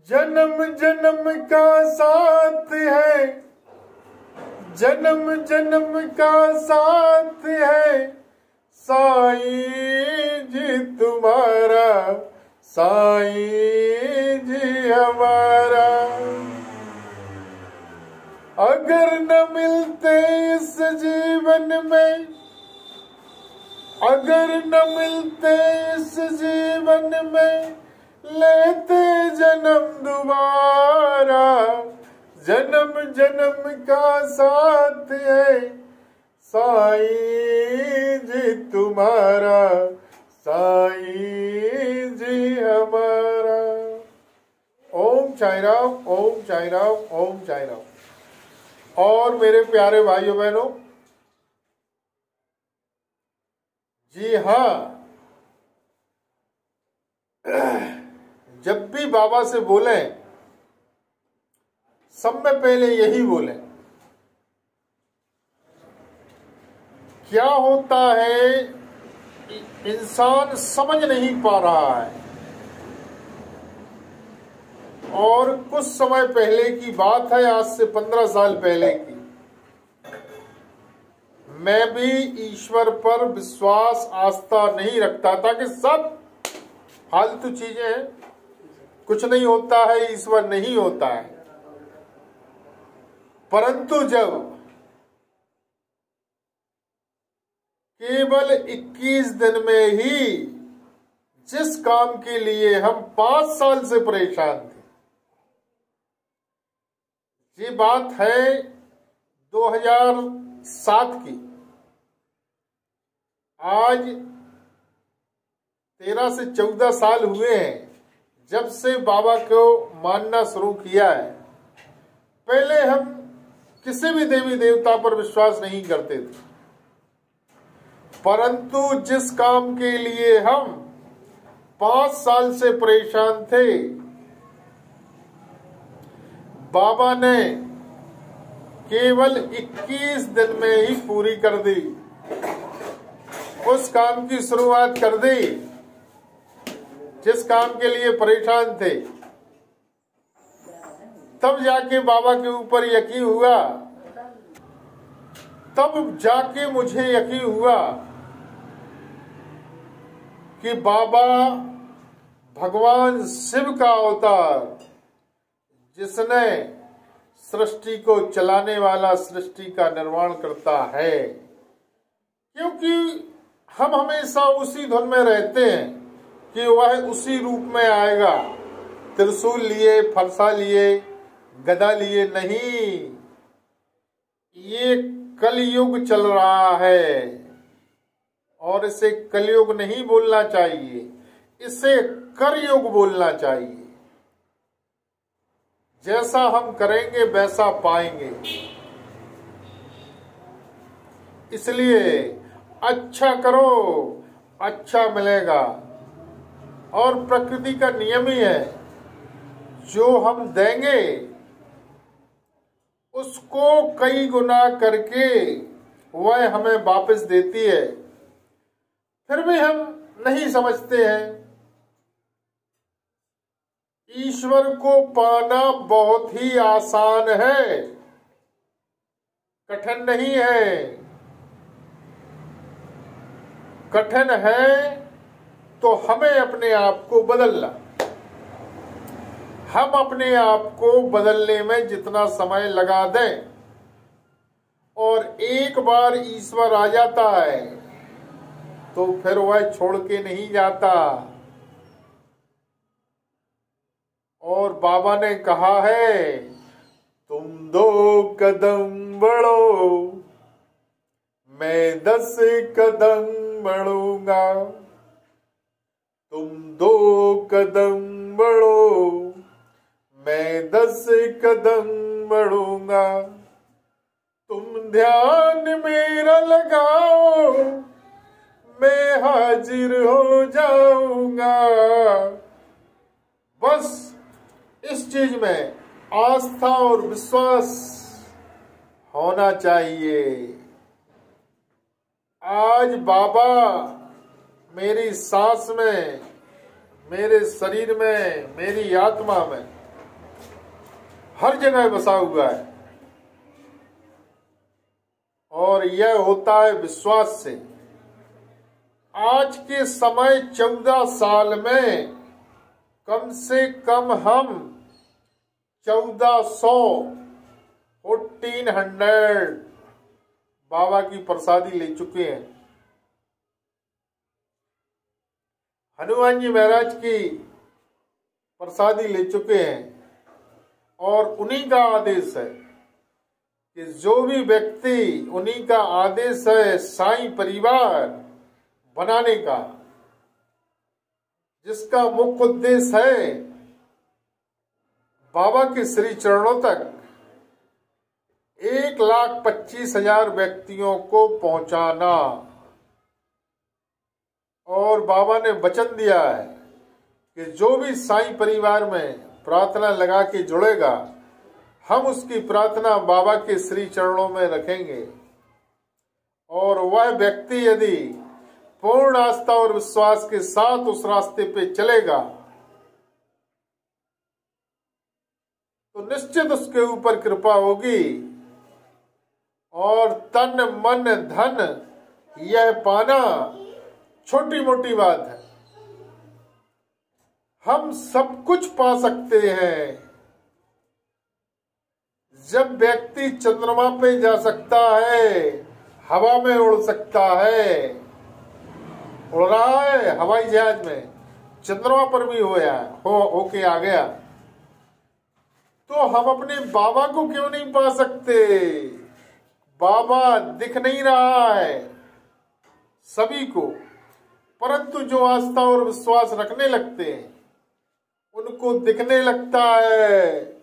जन्म जन्म का साथ है, जन्म जन्म का साथ है साईं जी तुम्हारा, साईं जी हमारा। अगर न मिलते इस जीवन में, अगर न मिलते इस जीवन में, लेते जन्म दोबारा। जन्म जन्म का साथ है साईं जी तुम्हारा, साईं जी हमारा। ओम साईं राम, ओम साईं राम, ओम साईं राम। और मेरे प्यारे भाइयों बहनों, जी हाँ, जब भी बाबा से बोले सब में पहले यही बोले। क्या होता है, इंसान समझ नहीं पा रहा है। और कुछ समय पहले की बात है, आज से 15 साल पहले की, मैं भी ईश्वर पर विश्वास आस्था नहीं रखता था कि सब फालतू चीजें हैं, कुछ नहीं होता है, ईश्वर नहीं होता है। परंतु जब केवल 21 दिन में ही जिस काम के लिए हम 5 साल से परेशान थे, ये बात है 2007 की, आज 13 से 14 साल हुए हैं जब से बाबा को मानना शुरू किया है। पहले हम किसी भी देवी देवता पर विश्वास नहीं करते थे, परंतु जिस काम के लिए हम 5 साल से परेशान थे, बाबा ने केवल 21 दिन में ही पूरी कर दी। उस काम की शुरुआत कर दी जिस काम के लिए परेशान थे। तब जाके बाबा के ऊपर यकीन हुआ, तब जाके मुझे यकीन हुआ कि बाबा भगवान शिव का अवतार, जिसने सृष्टि को चलाने वाला, सृष्टि का निर्माण करता है। क्योंकि हम हमेशा उसी धुन में रहते हैं कि वह उसी रूप में आएगा, त्रिशूल लिए, फरसा लिए, गदा लिए नहीं। ये कलयुग चल रहा है और इसे कलयुग नहीं बोलना चाहिए, इसे करयुग बोलना चाहिए। जैसा हम करेंगे वैसा पाएंगे। इसलिए अच्छा करो, अच्छा मिलेगा। और प्रकृति का नियम ही है, जो हम देंगे उसको कई गुना करके वह हमें वापस देती है। फिर भी हम नहीं समझते हैं। ईश्वर को पाना बहुत ही आसान है, कठिन नहीं है। कठिन है तो हमें अपने आप को बदलना। हम अपने आप को बदलने में जितना समय लगा दें, और एक बार ईश्वर आ जाता है तो फिर वह छोड़ के नहीं जाता। और बाबा ने कहा है, तुम 2 कदम बढ़ो, मैं 10 कदम बढ़ूंगा। तुम 2 कदम बढ़ो, मैं 10 कदम बढ़ूंगा। तुम ध्यान मेरा लगाओ, मैं हाजिर हो जाऊंगा। बस इस चीज में आस्था और विश्वास होना चाहिए। आज बाबा मेरी सांस में, मेरे शरीर में, मेरी आत्मा में हर जगह बसा हुआ है, और यह होता है विश्वास से। आज के समय 14 साल में कम से कम हम 1400 बाबा की प्रसादी ले चुके हैं। हनुमान जी महाराज की प्रसादी ले चुके हैं, और उन्हीं का आदेश है कि जो भी व्यक्ति, उन्हीं का आदेश है साईं परिवार बनाने का, जिसका मुख्य उद्देश्य है बाबा के श्री चरणों तक 1,25,000 व्यक्तियों को पहुंचाना। और बाबा ने वचन दिया है कि जो भी साईं परिवार में प्रार्थना लगा के जुड़ेगा, हम उसकी प्रार्थना बाबा के श्री चरणों में रखेंगे। और वह व्यक्ति यदि पूर्ण आस्था और विश्वास के साथ उस रास्ते पे चलेगा, तो निश्चित उसके ऊपर कृपा होगी, और तन मन धन यह पाना छोटी मोटी बात है। हम सब कुछ पा सकते हैं। जब व्यक्ति चंद्रमा पे जा सकता है, हवा में उड़ सकता है, उड़ रहा है हवाई जहाज में, चंद्रमा पर भी होके आ गया, तो हम अपने बाबा को क्यों नहीं पा सकते? बाबा दिख नहीं रहा है सभी को, परंतु जो आस्था और विश्वास रखने लगते हैं उनको दिखने लगता है।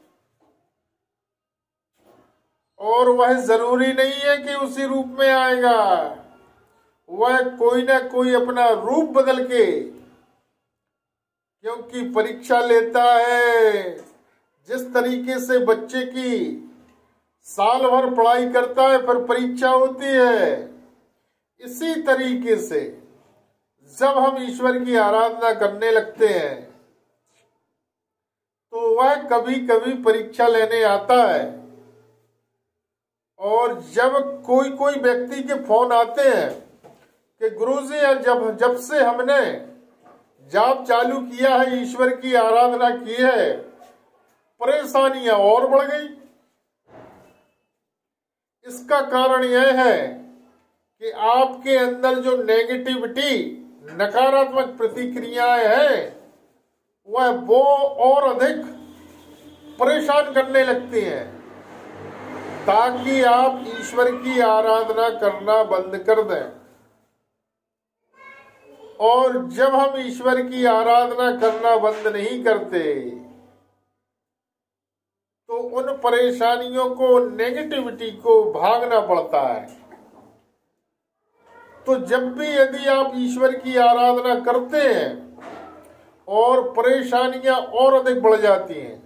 और वह जरूरी नहीं है कि उसी रूप में आएगा, वह कोई ना कोई अपना रूप बदल के, क्योंकि परीक्षा लेता है। जिस तरीके से बच्चे की साल भर पढ़ाई करता है, फिर परीक्षा होती है, इसी तरीके से जब हम ईश्वर की आराधना करने लगते हैं तो वह कभी कभी परीक्षा लेने आता है। और जब कोई कोई व्यक्ति के फोन आते हैं कि गुरुजी जब से हमने जाप चालू किया है, ईश्वर की आराधना की है, परेशानियां और बढ़ गई। इसका कारण यह है कि आपके अंदर जो नेगेटिविटी, नकारात्मक प्रतिक्रियाएं हैं, वह वो और अधिक परेशान करने लगती हैं, ताकि आप ईश्वर की आराधना करना बंद कर दें। और जब हम ईश्वर की आराधना करना बंद नहीं करते तो उन परेशानियों को, नेगेटिविटी को भागना पड़ता है। तो जब भी यदि आप ईश्वर की आराधना करते हैं और परेशानियां और अधिक बढ़ जाती हैं,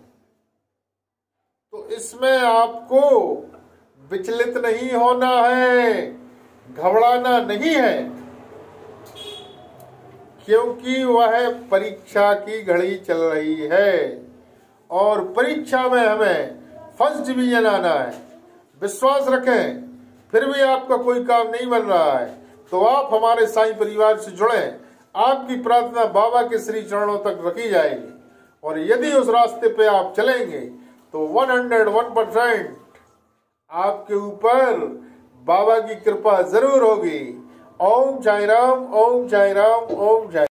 तो इसमें आपको विचलित नहीं होना है, घबराना नहीं है, क्योंकि वह परीक्षा की घड़ी चल रही है और परीक्षा में हमें फर्स्ट डिवीजन आना है। विश्वास रखें, फिर भी आपका कोई काम नहीं बन रहा है तो आप हमारे साईं परिवार से जुड़ें। आपकी प्रार्थना बाबा के श्री चरणों तक रखी जाएगी, और यदि उस रास्ते पे आप चलेंगे तो 101% आपके ऊपर बाबा की कृपा जरूर होगी। ओम साई राम, ओम साई राम, ओम साई।